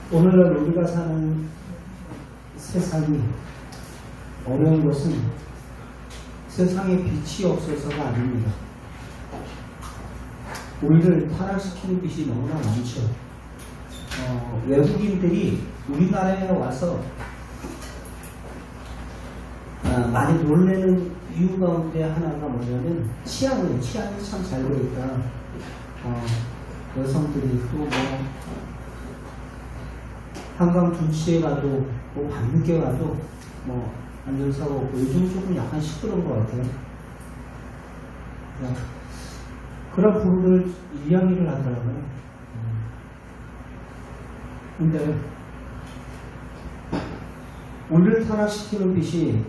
오늘날 우리가 사는 세상이 어려운 것은 세상에 빛이 없어서가 아닙니다. 우리를 타락시키는 빛이 너무나 많죠. 외국인들이 우리나라에 와서 많이 놀라는 이유 가운데 하나가 뭐냐면 치안이 참 잘 되어 있다. 여성들이 또 뭐 한강 둔치에 가도 뭐 밤늦게 가도 뭐 안전사고 없고 요즘 조금 약간 시끄러운 것 같아요. 그런 부분을 이야기를 하더라고요. 근데 우리를 타락시키는 빛이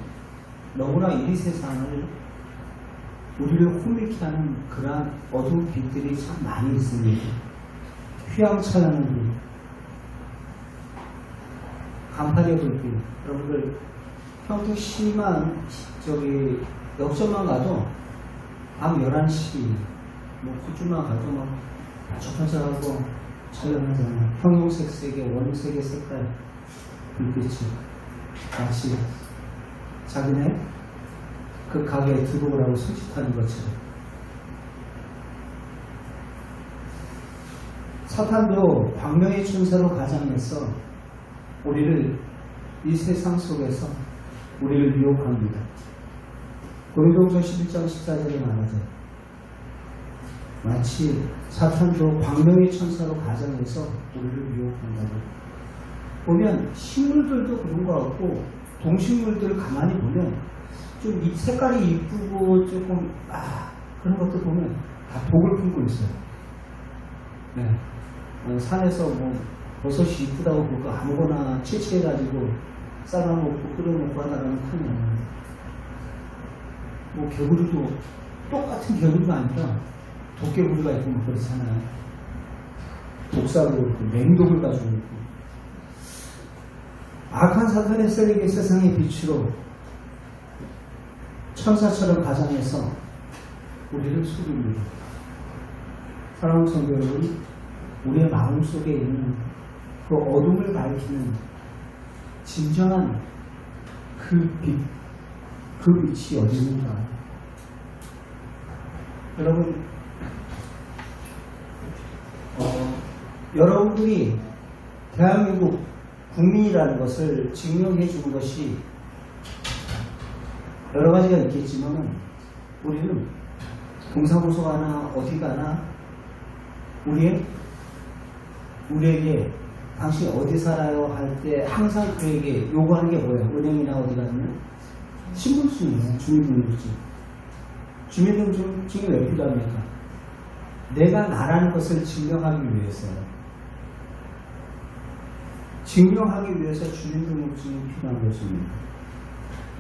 너무나 이 세상을 우리를 혼미케 하는 그러한 어두운 빛들이 참 많이 있습니다. 휘황찬란한 빛, 간판의 불빛. 여러분들 평택시만 저기 역전만 가도 밤 11시 뭐 그쯤만 가도 막 반짝반짝하고 찬란하잖아요. 형용색 색의 원색의 색깔 불빛이 마치 자기네 그 가게에 들어오라고 소집하는 것처럼. 사탄도 광명의 천사로 가장해서 우리를 이 세상 속에서 우리를 유혹합니다. 고린도후서 11장 14절에 말하죠. 마치 사탄도 광명의 천사로 가장해서 우리를 유혹한다고. 보면 식물들도 그런 것 같고 동식물들을 가만히 보면 좀 이 색깔이 이쁘고 조금 그런 것도 보면 다 독을 품고 있어요. 네. 산에서 뭐 버섯이 이쁘다고 그거 아무거나 채취해가지고 썰어놓고 끓여놓고 하다가는 큰일 나요. 뭐 개구리도 똑같은 개구리가 아니라 도깨구리가 있고 뭐 그렇잖아요. 독사도 있고 맹독을 가지고 있고. 악한 사탄의 세력이 세상의 빛으로 천사처럼 가장해서 우리를 속입니다. 사랑하는 성도 여러분, 우리의 마음속에 있는 그 어둠을 밝히는 진정한 그 빛, 그 빛이 어디 있는가? 여러분, 여러분들이 대한민국 국민이라는 것을 증명해 준 것이 여러 가지가 있겠지만 우리는 동사무소 가나 어디 가나 우리에게 당신 어디 살아요 할 때 항상 그에게 요구하는 게 뭐예요? 은행이나 어디 가면 신분증이에요. 주민등록증. 주민등록증이 왜 필요합니까? 내가 나라는 것을 증명하기 위해서요. 증명하기 위해서 주민등록증이 필요한 것입니다.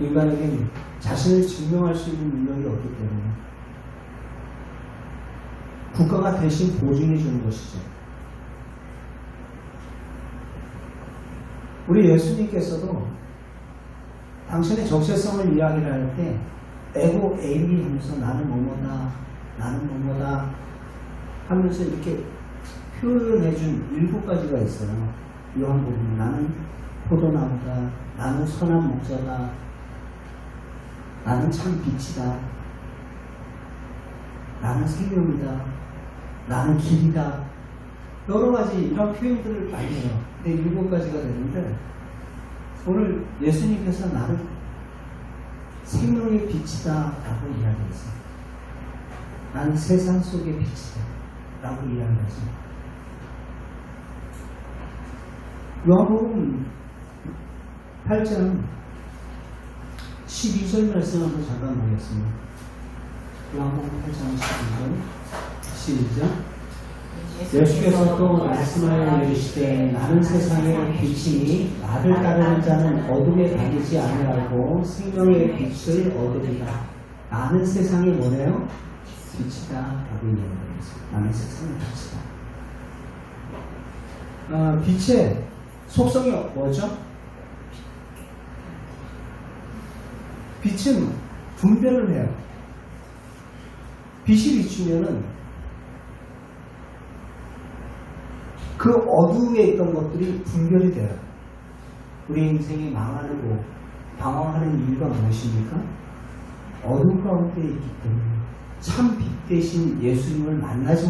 인간에게 자신을 증명할 수 있는 능력이 없기 때문에 국가가 대신 보증해 주는 것이죠. 우리 예수님께서도 당신의 정체성을 이야기를 할 때 에고 에이미 하면서 나는 뭐뭐다 하면서 이렇게 표현해 준 7가지가 있어요. 요한복음 나는 포도나무다, 나는 선한 목자다, 나는 참 빛이다, 나는 생명이다, 나는 길이다. 여러 가지 이런 표현들을 많이 해요. 근데 7가지가 되는데 오늘 예수님께서 나는 생명의 빛이다 라고 이야기했어요. 나는 세상 속의 빛이다 라고 이야기하죠. 요한복음 8장 12절 말씀 한번 잠깐 보겠습니다. 요한복음 8장 12절 예수께서 또 말씀하여 이르시되 나는 세상의 빛이니 나를 따르는 자는 어둠에 다니지 아니하고 생명의 빛을 얻으리라. 나는 세상의 뭐래요? 빛이다 라고 이야기했습니다. 나는 세상의 빛이다. 빛의 속성이 뭐죠? 빛은 분별을 해요. 빛이 비추면은 그 어둠에 있던 것들이 분별이 돼요. 우리 인생이 망하고 방황하는 이유가 무엇입니까? 어둠 가운데 있기 때문에 참 빛 대신 예수님을 만나지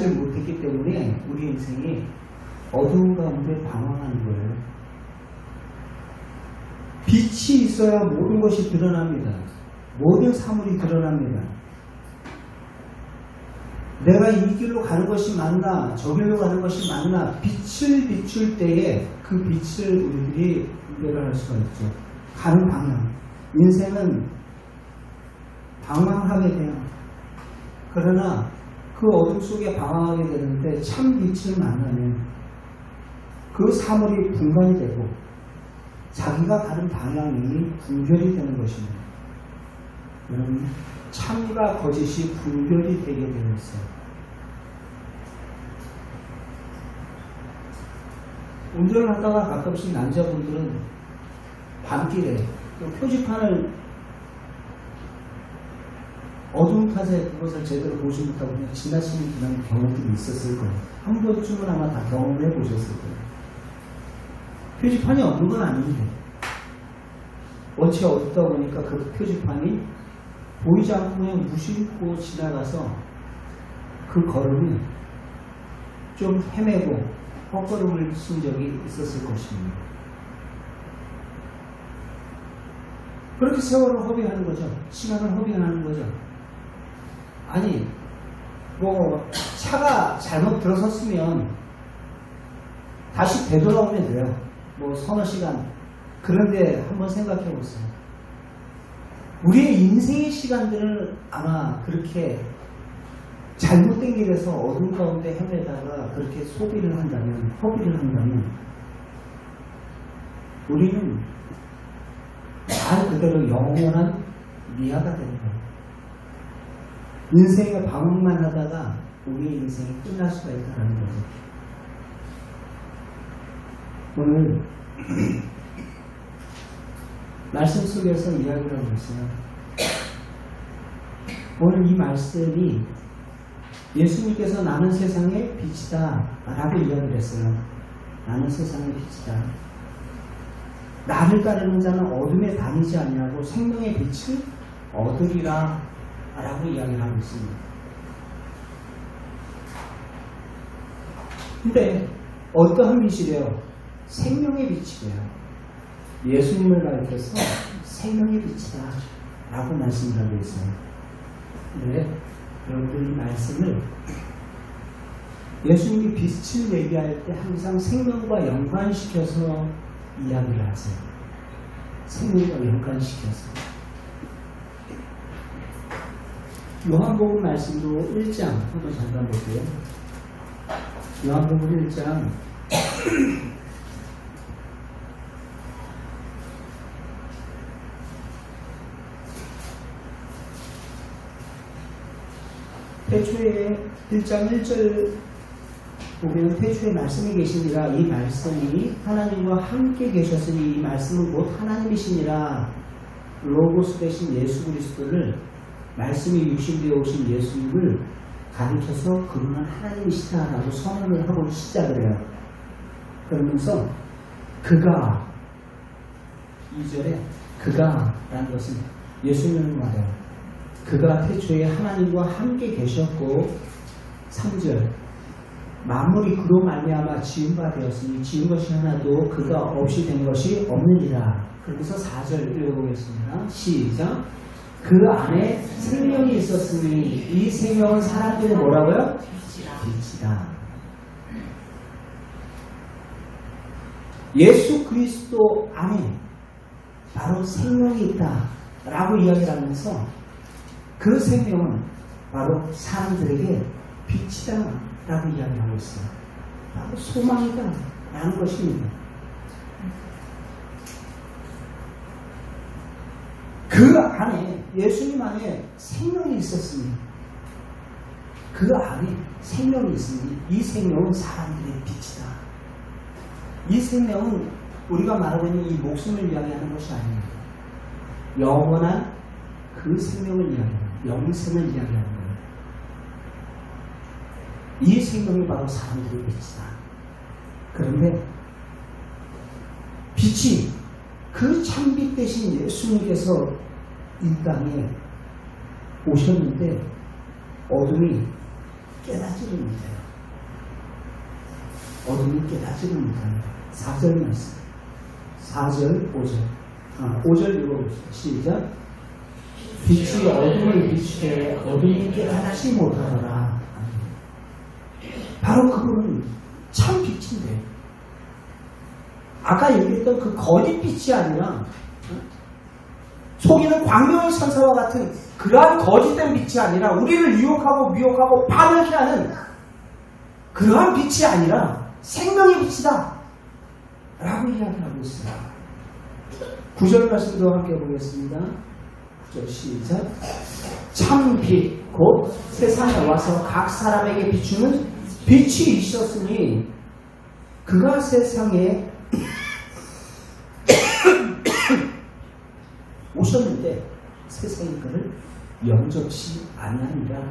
못했기 때문에 우리 인생이 어둠 가운데 방황하는 거예요. 빛이 있어야 모든 것이 드러납니다. 모든 사물이 드러납니다. 내가 이 길로 가는 것이 맞나, 저 길로 가는 것이 맞나, 빛을 비출 때에 그 빛을 우리들이 분별을 할 수가 있죠. 가는 방향. 인생은 방황하게 돼요. 그러나 그 어둠 속에 방황하게 되는데 참 빛을 만나면 그 사물이 분간이 되고 자기가 가는 방향이 분별이 되는 것입니다. 여러분, 참과 거짓이 분별이 되게 되어 있어요. 운전을 하다가 가끔씩 남자분들은 밤길에 표지판을 어두운 탓에 그것을 제대로 보지 못하고 그냥 지나치는 그런 경우들이 있었을 거예요. 한 번쯤은 아마 다 경험을 해보셨을 거예요. 표지판이 없는 건 아닌데 어찌 어둡다 보니까 그 표지판이 보이지 않고 그냥 무심코 지나가서 그 걸음이 좀 헤매고 헛걸음을 쓴 적이 있었을 것입니다. 그렇게 세월을 허비하는 거죠. 시간을 허비하는 거죠. 아니, 차가 잘못 들어섰으면 다시 되돌아오면 돼요. 서너 시간. 그런데 한번 생각해 보세요. 우리의 인생의 시간들을 아마 그렇게 잘못된 길에서 어둠 가운데 헤매다가 그렇게 소비를 한다면, 허비를 한다면, 우리는 말 그대로 영원한 미아가 되는 거예요. 인생의 방황만 하다가 우리의 인생이 끝날 수가 있다는 거죠. 오늘 말씀 속에서 이야기를 하고 있어요. 오늘 이 말씀이 예수님께서 나는 세상의 빛이다 라고 이야기를 했어요. 나는 세상의 빛이다. 나를 따르는 자는 어둠에 다니지 아니하고 생명의 빛을 얻으리라 라고 이야기를 하고 있습니다. 근데 어떠한 빛이래요? 생명의 빛이래요. 예수님을 가리켜서 생명의 빛이다 라고 말씀을 하고 있어요. 네, 여러분들 이 말씀을 예수님이 빛을 얘기할 때 항상 생명과 연관시켜서 이야기를 하세요. 생명과 연관시켜서. 요한복음 말씀도 1장 한번 잠깐 볼게요. 요한복음 1장 태초에 1장 1절 보면 태초에 말씀이 계시니라. 이 말씀이 하나님과 함께 계셨으니 이 말씀은 곧 하나님이시니라. 로고스 대신 예수 그리스도를 말씀이 육신되어 오신 예수님을 가리켜서 그분은 하나님이시다라고 선언을 하고 시작을 해요. 그러면서 그가 2절에 그가 라는 것은 예수님을 말해요. 그가 태초에 하나님과 함께 계셨고 3절 만물이 그로 말미암아 지은 바 되었으니 지은 것이 하나도 그가 없이 된 것이 없느니라. 그러면서 4절 읽어보겠습니다. 시작. 그 안에 생명이 있었으니 이 생명은 사람들의 뭐라고요? 빛이다. 예수 그리스도 안에 바로 생명이 있다 라고 이야기를 하면서 그 생명은 바로 사람들에게 빛이다 라고 이야기를 하고 있어요. 바로 소망이다 라는 것입니다. 그 안에 예수님 안에 생명이 있었으니 그 안에 생명이 있으니 이 생명은 사람들의 빛이다. 이 생명은 우리가 말하고 있는 이 목숨을 이야기하는 것이 아닙니다. 영원한 그 생명을 이야기하는 영생을 이야기하는 거예요. 이 생명이 바로 사람들의 빛이다. 그런데 빛이 그 참빛 대신 예수님께서 이 땅에 오셨는데 어둠이 깨닫지를 못해요. 어둠이 깨닫지를 못합니다. 4절 말씀. 4절, 5절. 5절 읽어봅시다. 시작. 빛이 어둠을 비추되 어둠이 깨닫지 못하더라. 바로 그분은 참 빛인데, 아까 얘기했던 그 거짓 빛이 아니라 속이는 광명의 천사와 같은 그러한 거짓된 빛이 아니라 우리를 유혹하고 미혹하고 파멸케 하는 그러한 빛이 아니라 생명의 빛이다 라고 이야기를 하고 있어요. 9절 말씀도 함께 보겠습니다. 9절 시작. 참 빛 곧 세상에 와서 각 사람에게 비추는 빛이 있었으니 그가 세상에 오셨는데 세상이 그를 영접치 아니하니라.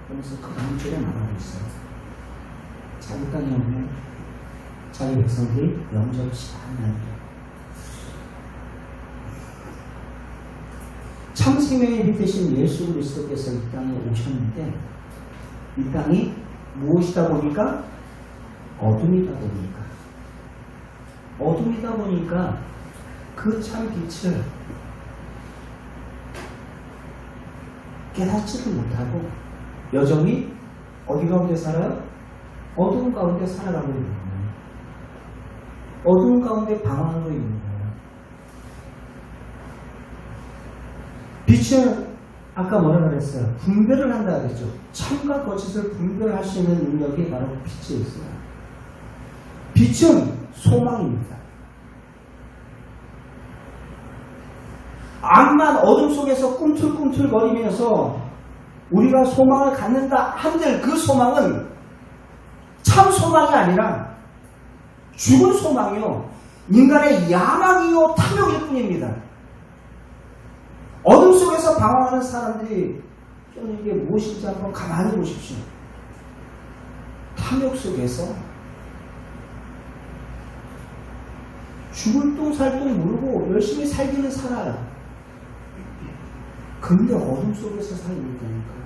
그래서 그 다음 줄에 말하고 있어요. 자기 땅에 오면 자기 백성들이 영접치 아니하니라. 참 생명의 빛 대신 예수 그리스도께서 이 땅에 오셨는데 이 땅이 무엇이다 보니까 어둠이다 보니까 그 참 빛을 깨닫지도 못하고 여전히 어디 가운데 살아요? 어두운 가운데 살아가고 있는 거예요. 어두운 가운데 방황하고 있는 거예요. 빛은 아까 뭐라 그랬어요? 분별을 한다 그랬죠. 참과 거짓을 분별할 수 있는 능력이 바로 빛에 있어요. 빛은 소망입니다. 암만 어둠 속에서 꿈틀꿈틀거리면서 우리가 소망을 갖는다 한들 그 소망은 참 소망이 아니라 죽은 소망이요, 인간의 야망이요 탐욕일 뿐입니다. 어둠 속에서 방황하는 사람들이 좀 이게 무엇인지 한번 가만히 보십시오. 탐욕 속에서 죽을 똥 살 똥 모르고 열심히 살기는 살아요. 근데 어둠 속에서 살고 있다니까.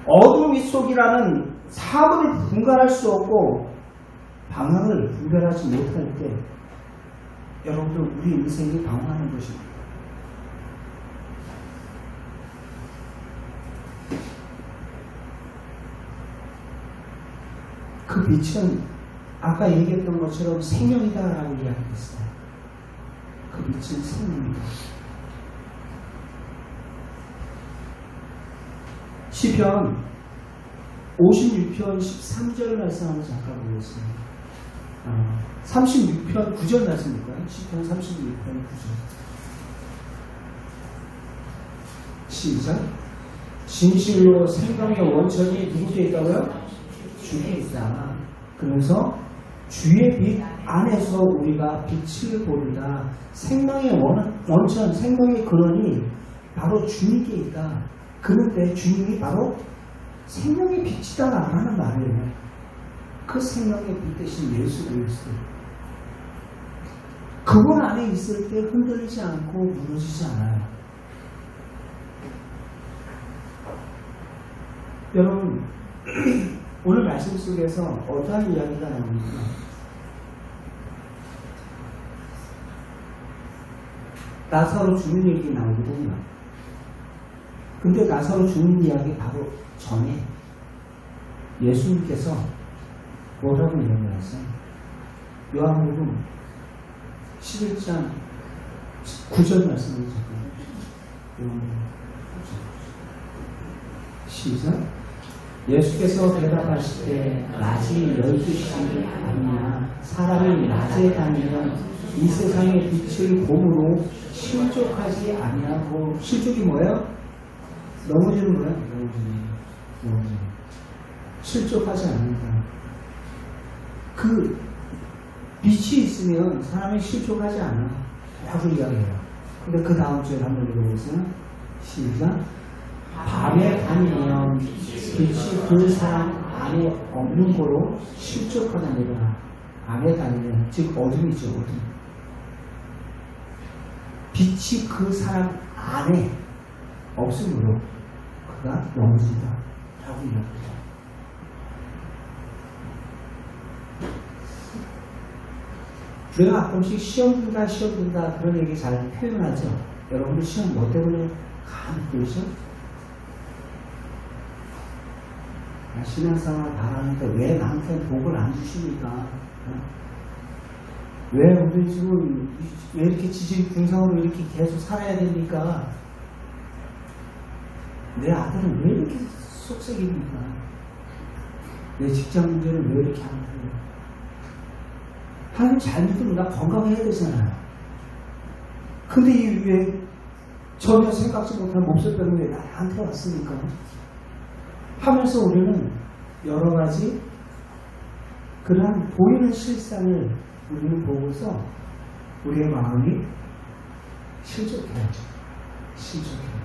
어둠 윗속이라는 사물을 분간할 수 없고 방황을 분별하지 못할 때 여러분들 우리 인생이 방황하는 것입니다. 그 빛은 아까 얘기했던 것처럼 생명이다라고 이야기했어요. 그 빛은 생명이다. 시편 56편 13절 말씀 한번 잠깐 보겠습니다. 36편 9절 말씀일까요? 시편 36편 9절. 시작. 진실로 생명의 원천이 누구에 있다고요? 주에 있다. 그래서 주의 빛 안에서 우리가 빛을 보리라. 생명의 원천, 생명의 근원이 바로 주님께 있다. 그런데 주님이 바로 생명의 빛이다라고 하는 말이에요. 그 생명의 빛 대신 예수 그리스도. 그분 안에 있을 때 흔들리지 않고 무너지지 않아요. 여러분, 오늘 말씀 속에서 어떠한 이야기가 나옵니까? 나사로 죽는 얘기 나오거든요. 근데 나사로 죽는 이야기 바로 전에 예수님께서 뭐라고 이야기하세요? 요한복음 11장 9절 말씀을 잠깐. 요한복음 9절. 시작. 예수께서 대답하시되 낮이 12시 아니냐. 사람이 낮에 다니면 이 세상의 빛을 봄으로 실족하지 아니하고. 실족이 뭐예요? 넘어지는 거예요? 넘어지는. 실족하지 않는다. 그 빛이 있으면 사람이 실족하지 않아 라고 이야기해요. 근데 그 다음 주에 한번 읽어보세요. 시작. 밤에 아니면 빛이 그 사람 안에 없는 거로 실족하다니라. 안에 다니면 즉 어둠이죠. 어둠. 빛이 그 사람 안에 없으므로 그가 넘어진다 라고 이야기합니다. 우리가 가끔씩 시험 든다 그런 얘기 잘 표현하죠. 여러분들 시험 뭐 때문에 가만히 보이죠? 신앙생활 잘하는데 왜 나한테 복을 안 주십니까? 왜 우리 지금 왜 이렇게 지질분성으로 이렇게 계속 살아야 됩니까? 내 아들은 왜 이렇게 속색입니까? 내 직장 문제는 왜 이렇게 하는 거예요? 하나님 잘 믿으면 나 건강해야 되잖아요. 근데 이 왜 전혀 생각지 못한 목소리가 왜 나한테 왔습니까? 하면서 우리는 여러 가지 그러한 보이는 실상을 우리는 보고서 우리의 마음이 실족해요. 실족해요.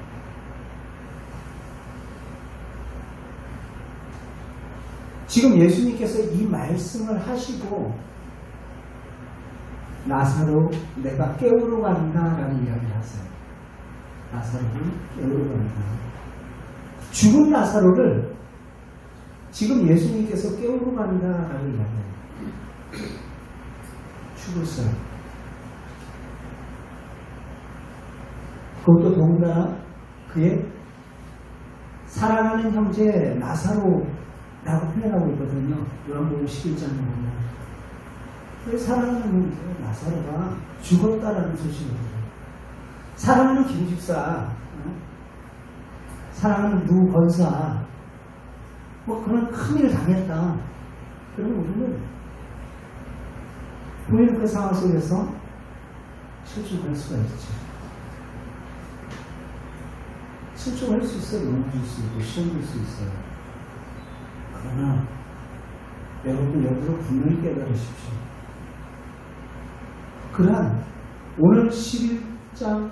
지금 예수님께서 이 말씀을 하시고 나사로 내가 깨우러 간다라는 이야기를 하세요. 나사로를 깨우러 간다. 죽은 나사로를 지금 예수님께서 깨우러 간다라고 이야기해요. 죽었어요. 그것도 더군다나 그의 사랑하는 형제 나사로라고 표현하고 있거든요. 요한복음 11장에 보면 그의 사랑하는 형제 나사로가 죽었다라는 소식이거든요. 사랑하는 김집사, 사랑하는 누 권사, 뭐 그런 큰 일을 당했다. 그러면 우리는 보이는 그 상황 속에서 실족할 수가 있죠. 실족할 수 있어요. 넘어질 수 있고 시험 볼 수 있어요. 그러나 여러분 여기서 분명히 깨달으십시오. 그러한 오늘 11장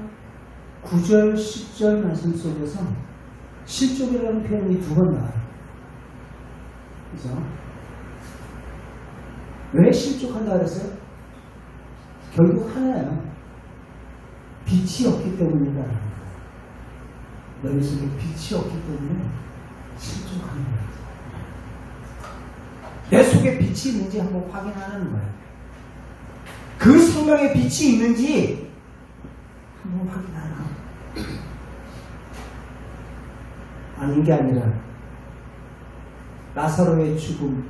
9절 10절 말씀 속에서 실족이라는 표현이 두 번 나와요. 그죠? 왜 실족한다 그랬어요? 결국 하나예요. 빛이 없기 때문이다. 너희 속에 빛이 없기 때문에 실족하는 거예요. 내 속에 빛이 있는지 한번 확인하는 거예요. 그 생명에 빛이 있는지 한번 확인하라. 아닌 게 아니라 나사로의 죽음,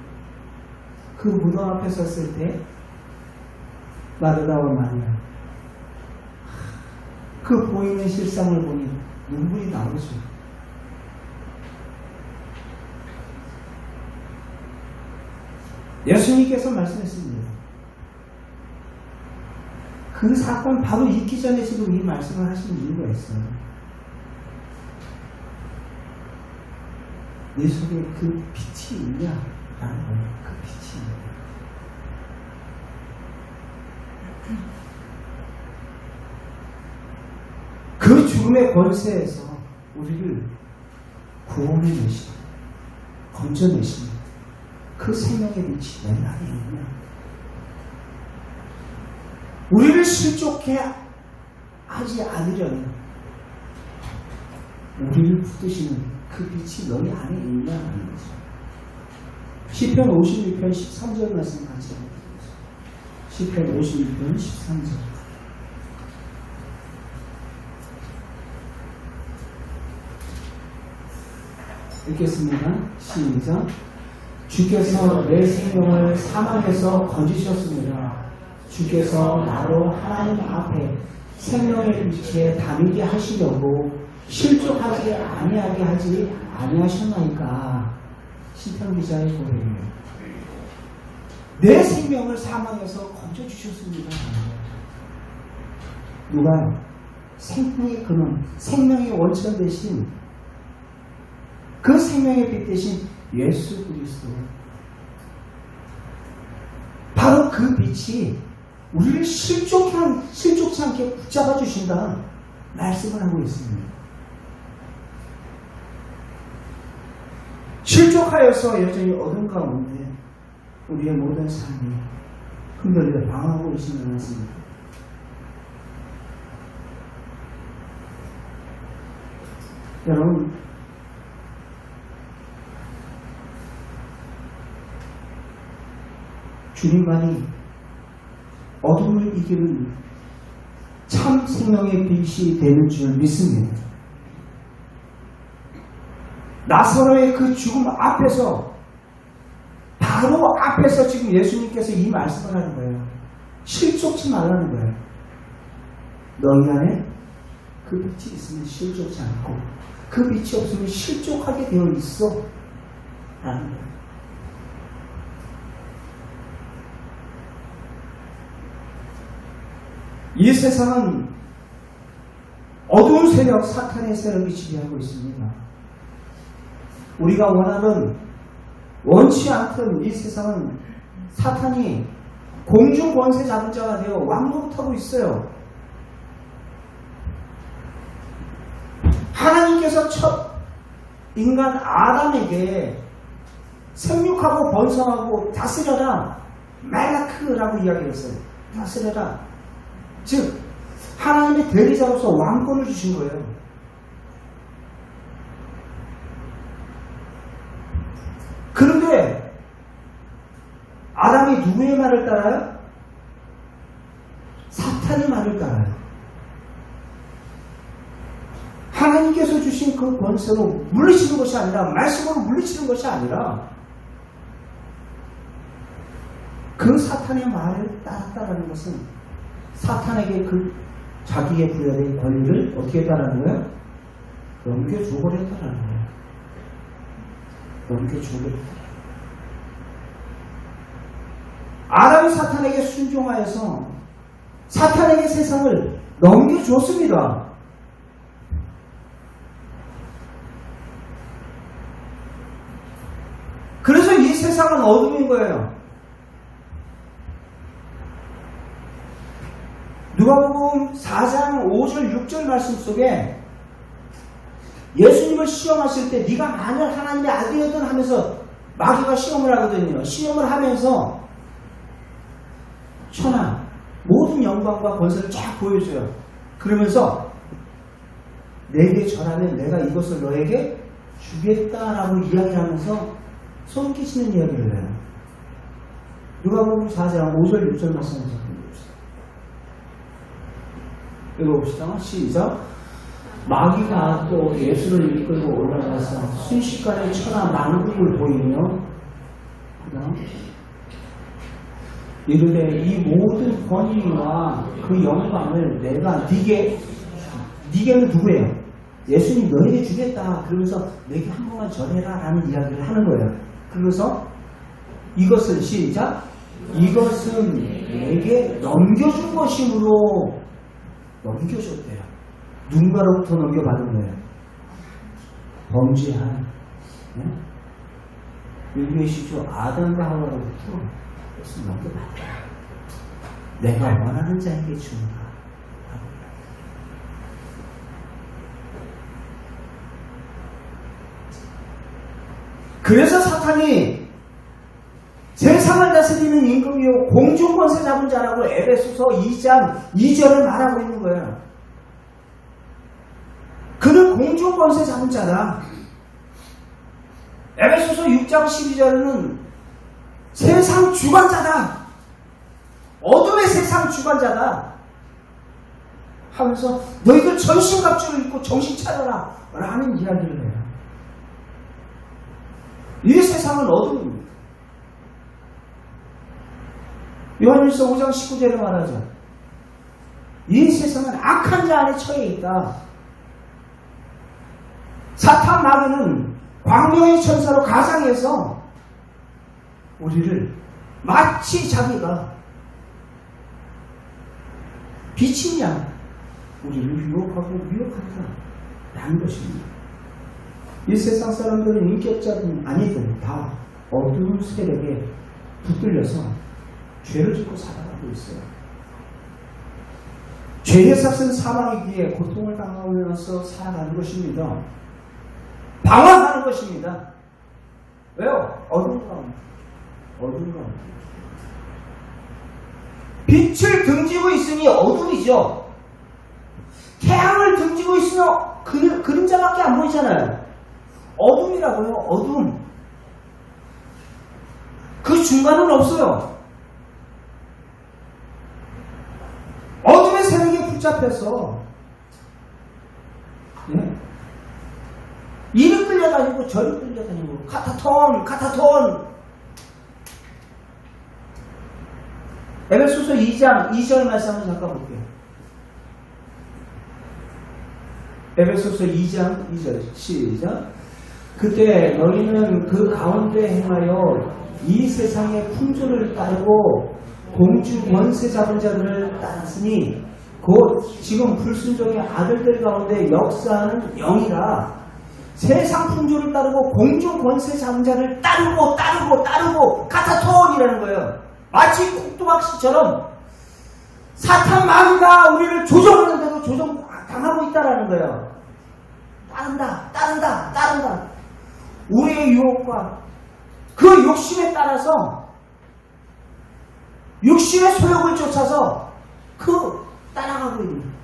그 무덤 앞에 섰을 때 마르다와 마리아 그 보이는 실상을 보니 눈물이 나오죠. 예수님께서 말씀했습니다. 그 사건 바로 있기 전에 지금 이 말씀을 하시는 이유가 있어요. 내 속에 그 빛이 있냐? 라는 거예요. 그 빛이 있냐? 그 죽음의 권세에서 우리를 구원해내시고 건져내시는 그 생명의 빛이 내 안에 있냐? 우리를 실족해 하지 않으려면 우리를 붙드시는 그 빛이 너희 안에 있냐는 거죠. 시편 56편 13절 말씀 같이 해보겠습니다. 시편 56편 13절. 읽겠습니다. 시작. 주께서 내 생명을 사망에서 건지셨습니다. 주께서 나로 하나님 앞에 생명의 빛에 다니게 하시려고 실족하지 아니하게 하지 아니하셨나이까. 시편 기자의 고백이에요. 내 생명을 사망에서 건져주셨습니다. 누가요? 생명의 근원, 생명의 원천 대신 그 생명의 빛 대신 예수 그리스도. 바로 그 빛이 우리를 실족치 않게 붙잡아 주신다 말씀을 하고 있습니다. 실족하여서 여전히 어둠 가운데 우리의 모든 삶이 흔들려 방황하고 있지는 않습니다. 여러분, 주님만이 어둠을 이기는 참 생명의 빛이 되는 줄 믿습니다. 나사로의 그 죽음 앞에서, 바로 앞에서 지금 예수님께서 이 말씀을 하는 거예요. 실족치 말라는 거예요. 너희 안에 그 빛이 있으면 실족치 않고 그 빛이 없으면 실족하게 되어 있어 라는 거예요. 이 세상은 어두운 세력, 사탄의 세력이 지배하고 있습니다. 우리가 원치 않던 이 세상은 사탄이 공중 권세 잡은 자가 되어 왕노릇하고 있어요. 하나님께서 첫 인간 아담에게 생육하고 번성하고 다스려라, 멜라크라고 이야기했어요. 다스려라. 즉 하나님의 대리자로서 왕권을 주신 거예요. 그런데 아담이 누구의 말을 따라요? 사탄의 말을 따라요. 하나님께서 주신 그 권세로 물리치는 것이 아니라, 말씀으로 물리치는 것이 아니라 그 사탄의 말을 따랐다는 것은 사탄에게 그 자기의 부여된 권리를 어떻게 했다는 거예요? 넘겨주고 버렸다는 거예요. 넘겨주고 버렸다. 아담이 사탄에게 순종하여서 사탄에게 세상을 넘겨줬습니다. 그래서 이 세상은 어둠인 거예요. 누가복음 4장 5절 6절 말씀 속에 예수님을 시험하실 때 네가 만약 하나님의 아들이거든 하면서 마귀가 시험을 하거든요. 시험을 하면서 천하 모든 영광과 권세를 쫙 보여줘요. 그러면서 내게 절하면 내가 이것을 너에게 주겠다라고 이야기를 하면서 손 끼치는 이야기를 해요. 누가복음 4장 5절 6절 말씀을 읽어봅시다. 시작. 마귀가 또 예수를 이끌고 올라가서 순식간에 천하 만국을 보이며 이르되 이 모든 권위와 그 영광을 내가 네게는 누구예요? 예수님 너에게 주겠다. 그러면서 내게 한 번만 전해라 라는 이야기를 하는 거예요. 그래서 이것은 시작. 이것은 내게 넘겨준 것이므로 넘겨줬대요. 누군가로부터 넘겨받은 거예요. 범죄한 인류의 시조 아담과 하와로부터 그것을 넘겨받다. 내가 원하는 자에게 주는가. 그래서 사탄이 세상을 다스리는 임금이요 공중권세 잡은 자라고 에베소서 2장 2절을 말하고 있는 거예요. 그는 공중권세 잡은 자다. 에베소서 6장 12절은 세상 주관자다. 어둠의 세상 주관자다. 하면서 너희들 전신갑주를 입고 정신 차려라 라는 이야기를 해요. 이 세상은 어둠입니다. 요한일서 5장 19절에 말하죠. 이 세상은 악한 자 안에 처해 있다. 사탄 마귀는 광명의 천사로 가장해서 우리를 마치 자기가 빛인 양 우리를 유혹하고 미혹한다 라는 것입니다. 이 세상 사람들은 인격자든 아니든 다 어두운 세력에 붙들려서 죄를 짓고 살아가고 있어요. 죄의 삭은 사망이기에 고통을 당하면서 살아가는 것입니다. 방황하는 것입니다. 왜요? 어둠 가운데. 어둠 가운데. 빛을 등지고 있으니 어둠이죠. 태양을 등지고 있으면 그림자밖에 안 보이잖아요. 어둠이라고요. 어둠. 그 중간은 없어요. 어둠의 세력에 붙잡혀서 네? 이리 끌려다니고 저리 끌려다니고 카타톤 에베소서 2장 2절 말씀 한번 잠깐 볼게요. 에베소서 2장 2절 시작. 그때 너희는 그 가운데 행하여 이 세상의 풍조를 따르고 공주 권세 잡은 자들을 따랐으니 곧 지금 불순종의 아들들 가운데 역사하는 영이라. 세상 풍조를 따르고 공주 권세 잡은 자를 따르고 카타톤이라는 거예요. 마치 꼭두각시처럼 사탄 마귀가 우리를 조종하는데도 조종당하고 있다라는 거예요. 따른다. 우리의 유혹과 그 욕심에 따라서 육신의 소욕을 쫓아서 따라가고 있는 거예요.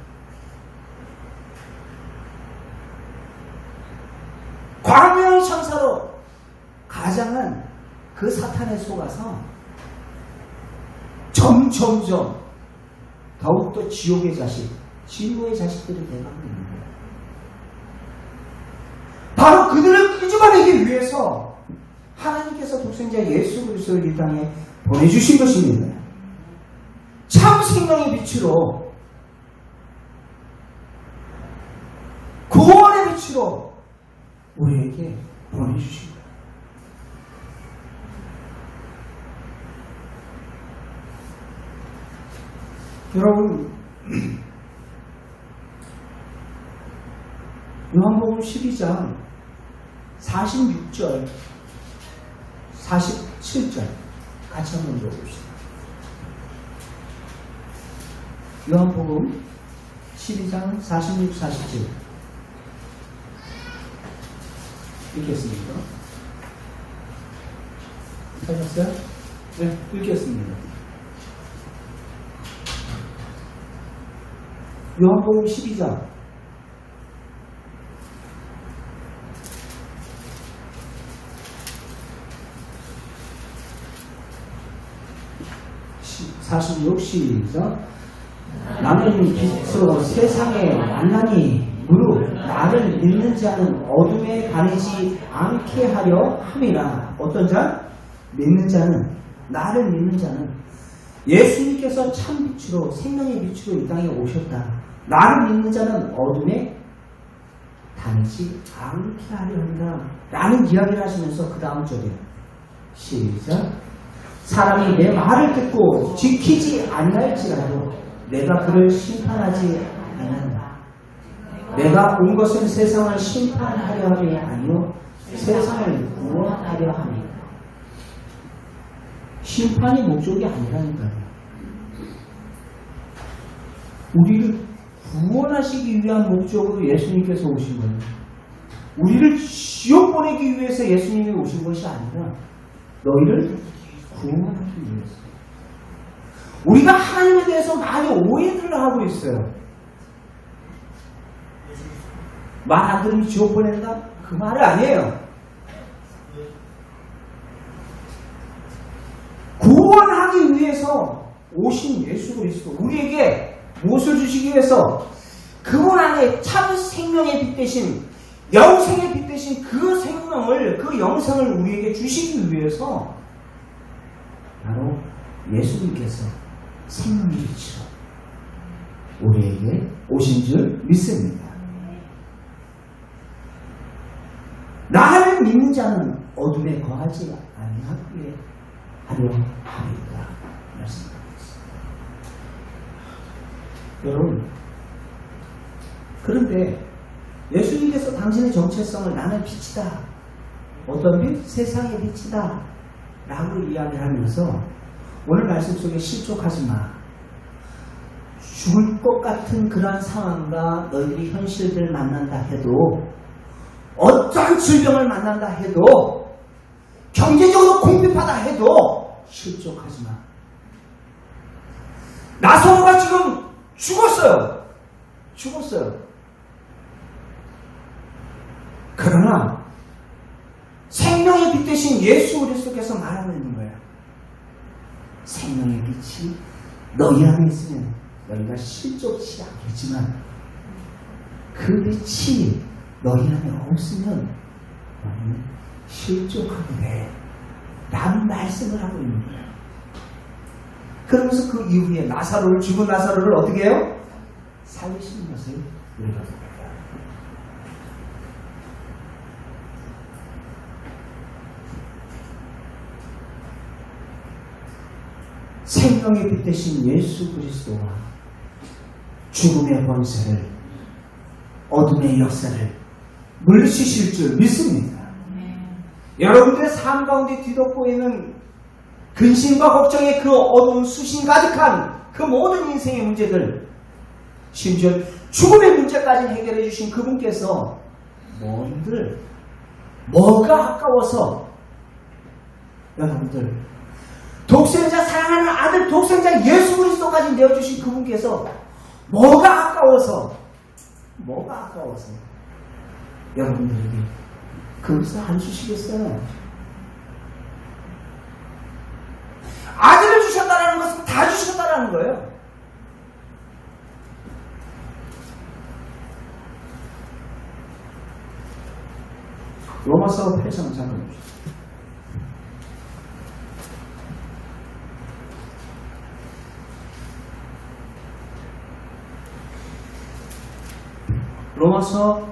광명의 천사로 가장한 그 사탄에 속아서 점점점 더욱더 지옥의 자식, 진노의 자식들이 돼가고 있는 거예요. 바로 그들을 끄집어내기 위해서 하나님께서 독생자 예수 그리스도를 이 땅에 보내주신 것입니다. 참 생명의 빛으로, 구원의 빛으로 우리에게 보내주신 거예요. 여러분, 요한복음 12장 46절, 47절 같이 한번 읽어봅시다. 요한복음 12장 46, 47 읽겠습니다. 하셨어요? 네, 읽겠습니다. 요한복음 12장 46 시작. 나는 빛으로 세상에 만나니 무릇 나를 믿는 자는 어둠에 가리지 않게 하려 함이라. 어떤 자? 믿는 자는, 나를 믿는 자는 예수님께서 참 빛으로, 생명의 빛으로 이 땅에 오셨다. 나를 믿는 자는 어둠에 다니지 않게 하려 한다 라는 이야기를 하시면서 그 다음 절에 시작. 사람이 내 말을 듣고 지키지 아니할지라도 내가 그를 심판하지 않는다. 내가 온 것은 세상을 심판하려 함이 아니요 세상을 구원하려 함이다. 심판이 목적이 아니라니까요. 우리를 구원하시기 위한 목적으로 예수님께서 오신 거예요. 우리를 지옥 보내기 위해서 예수님이 오신 것이 아니라 너희를 구원하기 위해서. 우리가 하나님에 대해서 많이 오해를 하고 있어요. 말 안 들으면 지옥 보낸다? 그 말이 아니에요. 구원하기 위해서 오신 예수 그리스도, 우리에게 무엇을 주시기 위해서? 그분 안에 참 생명의 빛 대신, 영생의 빛 대신 그 생명을, 그 영생을 우리에게 주시기 위해서 바로 예수님께서 생명의 빛으로 우리에게 오신 줄 믿습니다. 나를 믿는 자는 어둠에 거하지 아니하게 하려 함이다 말씀드리겠습니다. 여러분, 그런데 예수님께서 당신의 정체성을 나는 빛이다, 어떤 빛? 세상의 빛이다 라고 이야기를 하면서 오늘 말씀 속에 실족하지 마. 죽을 것 같은 그러한 상황과 너희들이 현실들을 만난다 해도, 어떤 질병을 만난다 해도 경제적으로 궁핍하다 해도 실족하지 마. 나사로가 지금 죽었어요. 그러나 생명의 빛 대신 예수 그리스도께서 말하고 있는 거예요. 생명의 빛이 너희 안에 있으면 너희가 실족치 않겠지만 그 빛이 너희 안에 없으면 너희는 실족하게 돼. 라는 말씀을 하고 있는 거예요. 그러면서 그 이후에 죽은 나사로를 어떻게 해요? 살리시는 것을 우리가 봅니다. 생명의 빛 대신 예수 그리스도와 죽음의 권세를, 어둠의 역사를 물리치실 줄 믿습니다. 여러분들의 삶 가운데 뒤덮고 있는 근심과 걱정의 그 어두운 수심 가득한 그 모든 인생의 문제들, 심지어 죽음의 문제까지 해결해 주신 그분께서 뭐가 아까워서 여러분들 독생자, 사랑하는 아들 독생자 예수 그리스도까지 내어주신 그분께서 뭐가 아까워서 여러분들에게 그것을 안 주시겠어요? 아들을 주셨다는 것은 다 주셨다는 거예요. 로마서 8장 잠깐 봅시다. 로마서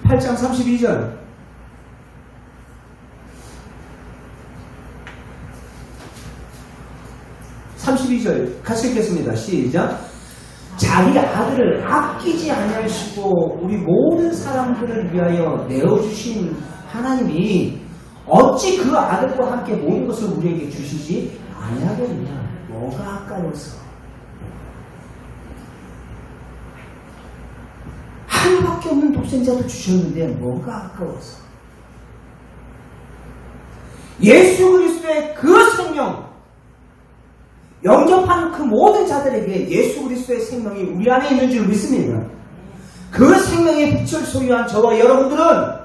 8장 32절. 같이 읽겠습니다. 시작. 자기 아들을 아끼지 아니하시고 우리 모든 사람들을 위하여 내어주신 하나님이 어찌 그 아들과 함께 모든 것을 우리에게 주시지 아니하겠느냐. 뭐가 아까워서. 하나밖에 없는 독생자도 주셨는데 뭐가 아까워서. 예수 그리스도의 그 생명, 영접하는 그 모든 자들에게 예수 그리스도의 생명이 우리 안에 있는 줄 믿습니다. 그 생명의 빛을 소유한 저와 여러분들은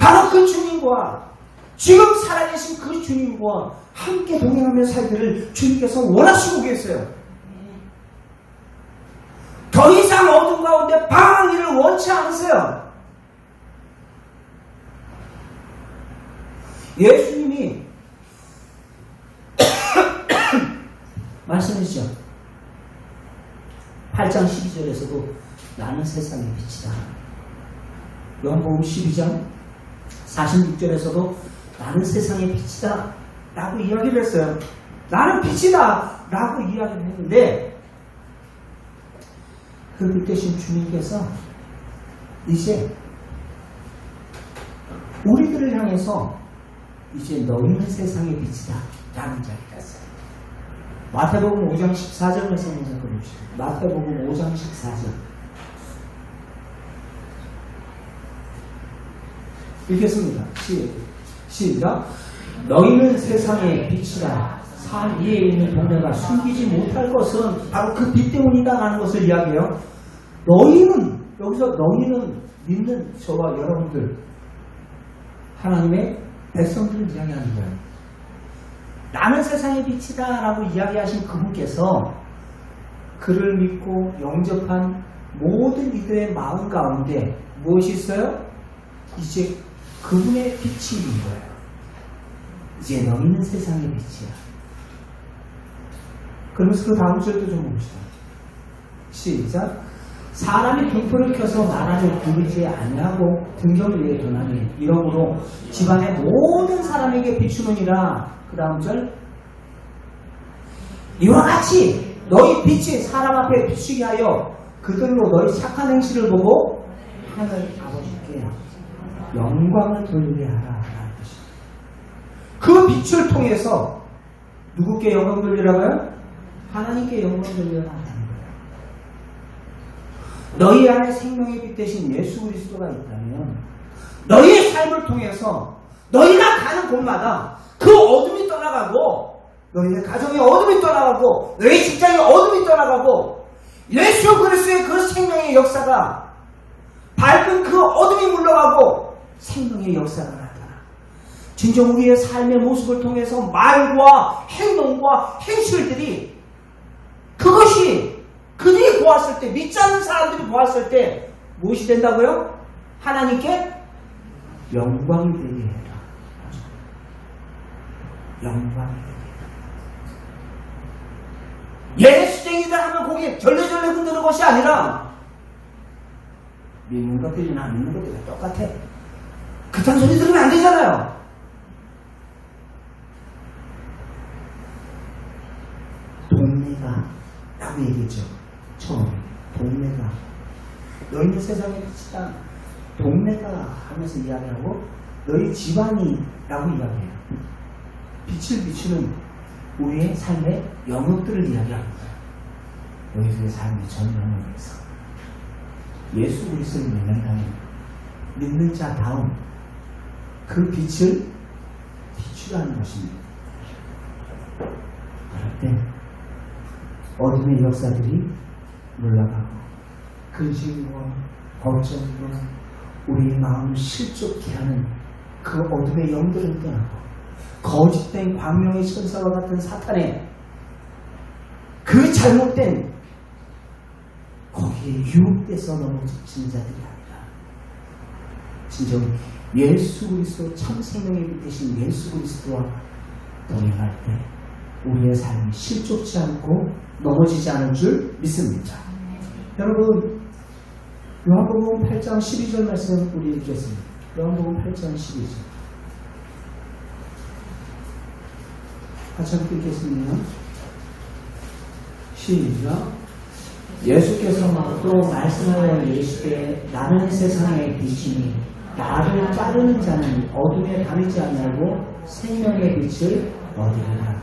바로 그 주님과 지금 살아계신 그 주님과 함께 동행하며 살기를 주님께서 원하시고 계세요. 더 이상 어둠 가운데 방황기를 원치 않으세요. 예수님이 말씀하시죠. 8장 12절에서도 나는 세상의 빛이다. 요한복음 12장 46절에서도 나는 세상의 빛이다 라고 이야기를 했어요. 나는 빛이다 라고 이야기를 했는데 그 빛 대신 주님께서 이제 우리들을 향해서 이제 너희는 세상의 빛이다 라는 이야기가 있어요. 마태복음 5장 14절 말씀을 읽어봅시다. 마태복음 5장 14절 읽겠습니다. 시작. 너희는 세상의 빛이라. 산 위에 있는 동네가 숨기지 못할 것은 바로 그 빛 때문이다 라는 것을 이야기해요. 너희는, 여기서 너희는 믿는 저와 여러분들, 하나님의 백성들을 이야기하는 거예요. 나는 세상의 빛이다 라고 이야기하신 그분께서 그를 믿고 영접한 모든 이들의 마음 가운데 무엇이 있어요? 이제 그분의 빛이 있는 거예요. 이제 너희는 세상의 빛이야. 그러면서 그 다음 절도 좀 봅시다. 시작. 사람이 등불을 켜서 나라를 부르지 아니하고 등경을 위해 두나니 이러므로 집안의 모든 사람에게 비추느니라. 그 다음 절. 이와 같이 너희 빛이 사람 앞에 비추게 하여 그들로 너희 착한 행실을 보고 하늘 아버지께 영광을 돌리게 하라. 라는 것입니다. 그 빛을 통해서 누구께 영광 돌리라고요? 하나님께 영광 돌리라 하는 거예요. 너희 안에 생명의 빛 대신 예수 그리스도가 있다면 너희의 삶을 통해서 너희가 가는 곳마다 그 어둠이 떠나가고 너희의 가정의 어둠이 떠나가고 너희 직장의 어둠이 떠나가고 예수 그리스도의 그 생명의 역사가 밝은 그 어둠이 물러가고 생명의 역사가 나타나. 진정 우리의 삶의 모습을 통해서 말과 행동과 행실들이 그것이 그들이 보았을 때 믿지 않는 사람들이 보았을 때 무엇이 된다고요? 하나님께 영광이 되게 해라. 영광이 되게 해라. 예수쟁이들 하면 고개 절레절레 흔드는 것이 아니라 믿는 것들이나 안 믿는 것들이 똑같아. 그딴 소리 들으면 안 되잖아요. 동네가 라고 얘기했죠. 처음에 동네가 너희는 세상의 빛이다. 동네가 하면서 이야기하고 너희 집안이라고 이야기해요. 빛을 비추는 우리의 삶의 영역들을 이야기합니다. 너희들의 삶의 전 영역에서 예수 그리스도를 믿는다면 믿는 자다운 그 빛을 비추라는 것입니다. 그럴 때 어둠의 역사들이 물러가고 근심과 걱정과 우리의 마음을 실족케 하는 그 어둠의 영들을 떠나고 거짓된 광명의 천사와 같은 사탄의 그 잘못된 거기에 유혹돼서 넘어지는 자들이 아니라 진정 예수 그리스도 참 생명의 빛 대신 예수 그리스도와 동행할 때 우리의 삶이 실족치 않고 넘어지지 않은 줄 믿습니다. 여러분 요한복음 8장 12절 말씀 우리 읽겠습니다. 요한복음 8장 12절 같이 함께 읽겠습니다. 시작. 예수께서 또 말씀하여 이르시되 나는 세상의 빛이니 나를 따르는 자는 어둠에 가리지 아니하고 생명의 빛을 얻으리라.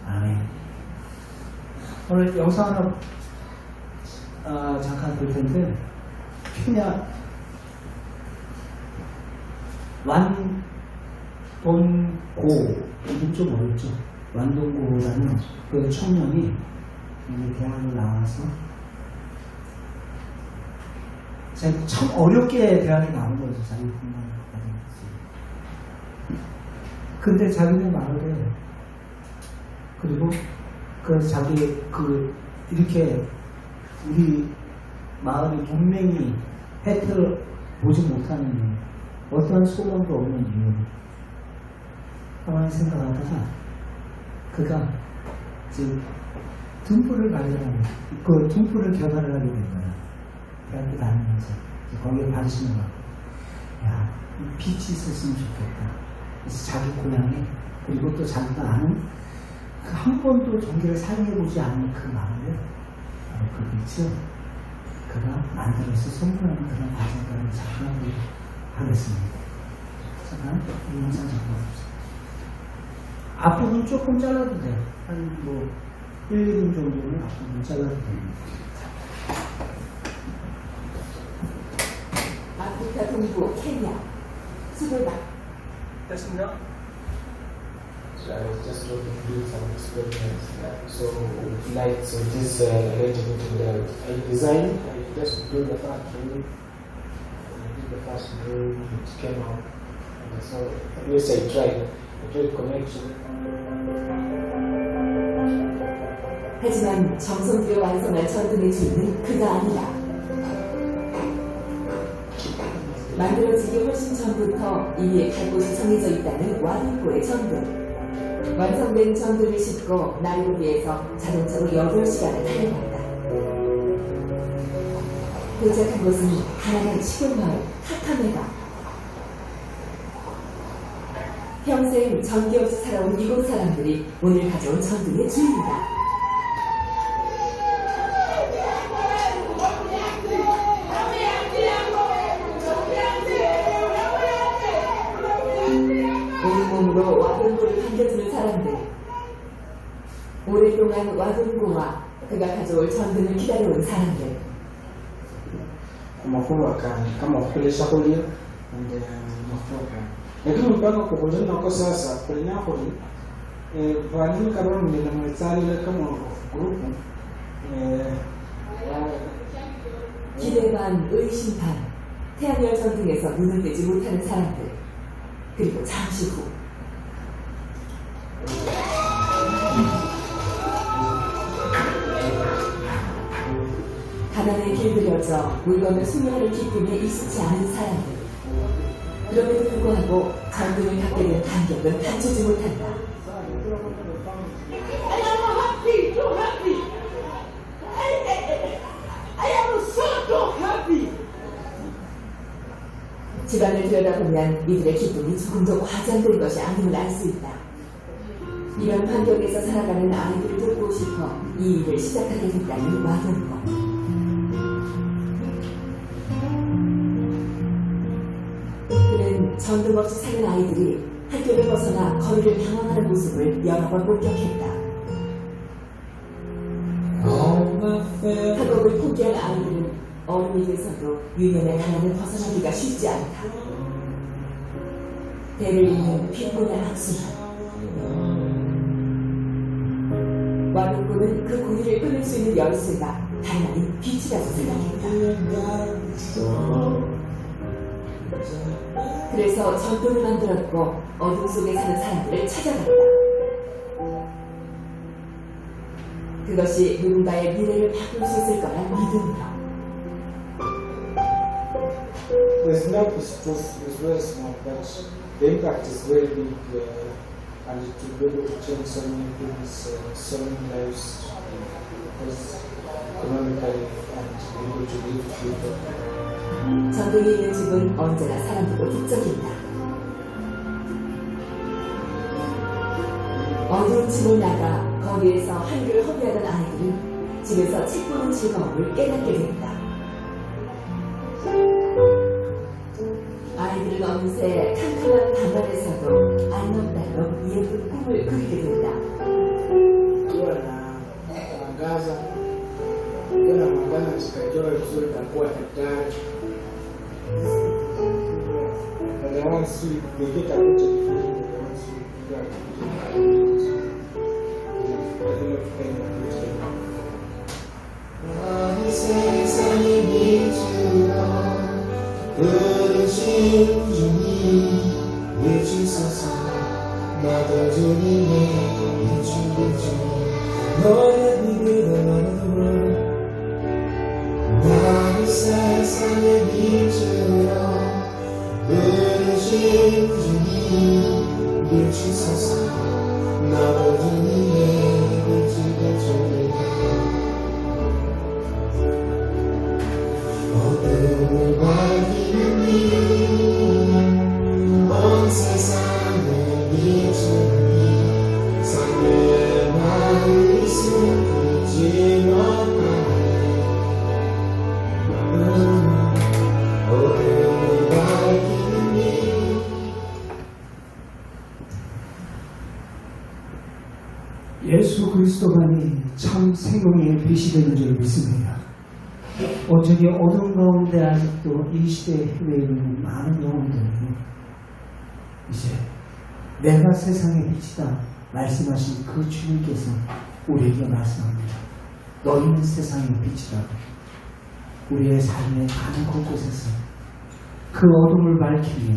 아멘. 오늘 영상 하나 잠깐 볼 텐데 케냐 완돈고 이름 좀 어렵죠. 완돈고라는 그 청년이 대학을 나와서 참 어렵게 대학에 나온 거죠. 자기 분만 근데 자기네 마을에 그리고 그 자기 그 이렇게 우리 마을의 문맹이 혜택을 보지 못하는 어떠한 소원도 없는 이유 가만히 생각하다가 그가 지금 등불을 발견하고 그 등불을 개발을 하게 된 거야. 대학교 다니면서 거기에 관심을 갖고 야, 빛이 있었으면 좋겠다. 그래서 자기 고향에 그리고 또 자기가 아는 그 한 번도 전기를 사용해보지 않은 그 마음을 그 빛을 그가 만들어서 선물하는 그런 과정까지 작성하도록 하겠습니다. 잠깐 이 영상 잠깐 보세요. 앞부분 조금 잘라도 돼요. 한 뭐 1, 2분 정도는 앞부분 잘라도 됩니다. 아프리카 동부 케냐 수도다. 됐습니다. So I was just trying to do some experiments. So with light, so this arrangement in the design, I just do the first drawing. I did the first drawing, it came out. And so at least I tried connection. 하지만 정성들여 완성한 전등의 주인은 그가 아니다. 만들어지기 훨씬 전부터 이미 갈 곳이 정해져 있다는 와르코의 전등. 완성된 전등을 싣고 나이로비에서 자동차로 8시간을 달려간다. 도착한 곳은 가난한 시골마을 카카메다. 평생 전기 없이 살아온 이곳 사람들이 오늘 가져온 전등의 주인이다. 몸으로 와동고를 반겨주는 사람들, 오랫동안 와동고와 그가 가져올 전등을 기다려온 사람들, kama kupelesha kulia and mafuka lakini mpaka kukuja nako sasa kulina kuli value kama mimi na mwenzali kama group 기대 반 의심 반 태양열 전등에서 눈을 떼지 못하는 사람들, 그리고 잠시 후 가난에 길들여져 물건을 소유하는 기쁨에 익숙치 않은 사람들, 그럼에도 불구하고 전등을 갖게 된 감격은 감추지 못한다. 집안을 들여다보면 이들의 기쁨이 조금 더 과장된 것이 아님을 알 수 있다. 이런 환경에서 살아가는 아이들을 돕고 싶어 이 일을 시작하게 됐다는 와동고. 그는 전등 없이 사는 아이들이 학교를 벗어나 거리를 방황하는 모습을 여러 번 목격했다. 학업을 포기한 아이들은 어른이 돼서도 유년의 가난을 벗어나기가 쉽지 않다. 대를 잇는 빈곤의 악순환. 와동고는 그 고리를 끊을 수 있는 열쇠가 다름 아닌 빛이라고 생각했다. 그래서 전등을 만들었고 어둠 속에 사는 사람들을 찾아갔다. 그것이 누군가의 미래를 바꿀 수 있을 거란 믿음으로. There's no proof is very small, but the impact is very big, and it will be able to change so many things, so many lives, because economically and able to live together. 전등이 있는 집은 언제나 사람들로 북적인다. 어두운 집을 나가 거리에서 한글을 허비하던 아이들은 집에서 책 보는 즐거움을 깨닫게 된다. 아이들은 어느새 캄캄한 방 안에서도 알록달록 예쁜 꿈을 그리게 된다. Gaza tena mwangaza sikajua vizuri takuwa daktari and I want to they get a bunch of food they want to figure out I don't know if 너의 비밀을 나누어 나를 세상에 비추어 부르신 주님 비추소서 나도 주님의 빛을 비추리라 어둠을 밝히는 온 세상에 비추는 삶의 마음이 숨기지만 어둠을 밝히는 예수 그리스도만이 참 생명의 빛이 되는 줄 믿습니다. 어쩌기 어두운 가운데 아직도 이 시대에 헤매어 있는 많은 영혼들이 이제 내가 세상의 빛이다 말씀하신 그 주님께서 우리에게 말씀합니다. 너희는 세상의 빛이라고. 우리의 삶의 가는 곳곳에서 그 어둠을 밝히며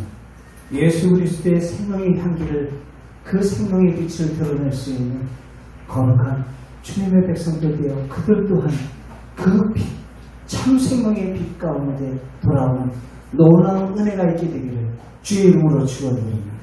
예수 그리스도의 생명의 향기를 그 생명의 빛을 드러낼 수 있는 거룩한 주님의 백성들 되어 그들 또한 그 빛, 참 생명의 빛 가운데 돌아오는 놀라운 은혜가 있게 되기를 주의 이름으로 축원드립니다.